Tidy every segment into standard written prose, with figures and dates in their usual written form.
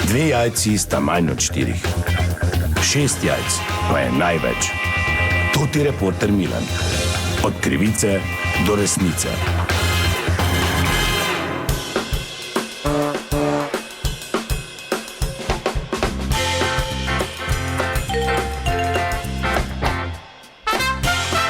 2 jajci sta manj od 4. 6 jajc pa je največ. To ti reporter Milan. Od krivice do resnice.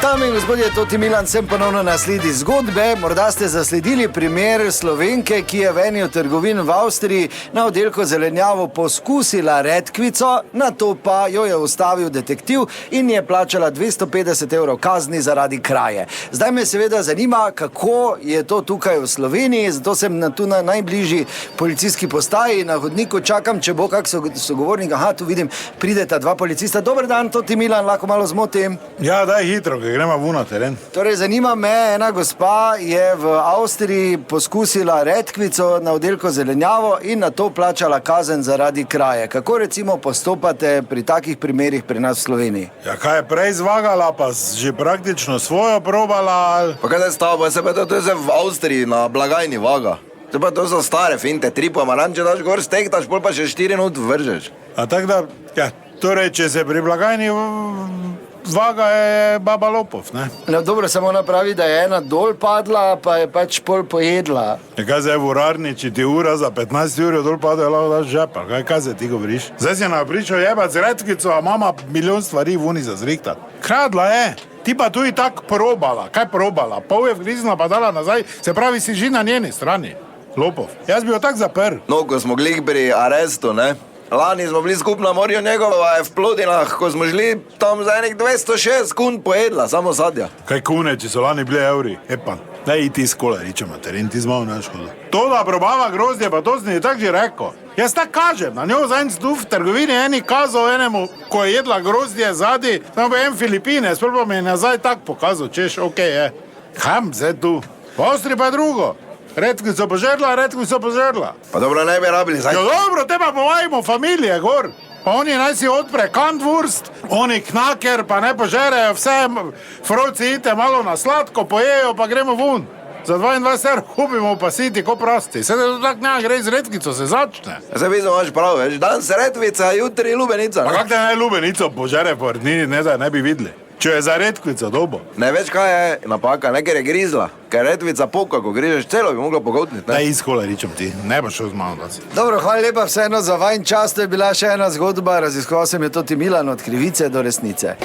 Dame in gospodje, to ti Milan, sem ponovno na sledi zgodbe. Morda ste zasledili primer Slovenke, ki je v eni od trgovin v Avstriji na oddelku zelenjavo poskusila redkvico, nato pa jo je ustavil detektiv in je plačala 250 evrov kazni zaradi kraje. Zdaj me seveda zanima, kako je to tukaj v Sloveniji, zato sem tu na najbližji policijski postaji, na hodniku čakam, če bo kak sogovornik. Aha, tu vidim, prideta 2 policista. Dober dan, to ti Milan, lahko malo zmotim. Ja, daj hitro, gremo na teren. Torej, zanima me, ena gospa je v Avstriji poskusila redkvico na oddelku zelenjavo in nato plačala kazen zaradi kraje. Kako recimo postopate pri takih primerih pri nas v Sloveniji? Ja, kaj je prej zvagala, pa že praktično svojo probala? Pa kaj stavba, se pa to je v Avstriji na blagajni vaga. To pa to so stare finte, 3 pomaranč, če daš gor stektaš, pol pa še 4 minut vržeš. A tak da, ja, torej, če se pri blagajni vaga je baba lopov, ne? No, dobro, samo ona pravi, da je ena dol padla, pa je pač pol pojedla. Ja, kaj zdaj v urarni, če ti ura za 15 ur dol pada, je lahko daš žepa. Kaj se ti govoriš? Zdaj si napričal jebat z redkvico, a mama milijon stvari vuni za zrihtat. Kradla je. Ti pa tu i tak probala. Kaj probala? Pol je vgriznila pa dala nazaj, se pravi si že na njeni strani. Lopov. Jaz bi jo tak zaprl. No, ko smo glih pri arestu, ne? Lani smo bili skupaj na morju njegova je v Plodinah, ko smo šli tam za enih 206 kun pojedla, samo sadja. Kaj kune, če so lani bili evri? Epan, daj iti iz koleriča, materin, ti zmal naškoda. To, da probava grozdje, pa to si ni tak že rekel. Jaz tak kažem, na njo zanj tu v trgovini eni kazal enemu, ko je jedla grozdje zadi, tam bi en Filipine, sploh pa mi je nazaj tak pokazal, češ, okej je. Kam zdaj tu? V Avstriji pa je drugo. Redkvico požerla. Pa dobro, ne bi rabili, zdaj. Jo dobro, te pa povajmo familije gor. Pa oni naj si odpre kantwurst, oni knaker, pa ne požerejo vse, froci ite malo na sladko, pojejo, pa gremo vun. Za 22 evrov kupimo pa siti ko prosti. Sedaj to tak ne gre z redkvico, se začne. Zdaj vi imaš prav, veš, dan se redkvica, jutri lubenica. Pa kak te naj lubenico požere po rdnini, ne da ne bi videli. Če je za redkvico dobo. Ne veš, kaj je napaka, ne, ker je grizla. Ker redkvica poka, ko grižeš celo, bi mogla pogotniti, ne? Daj iz koleričem ti, ne bo šel z malo dasi. Dobro, hvala lepa vseeno za vajn čas, to je bila še ena zgodba, raziskoval sem je to ti Milan, od krivice do resnice.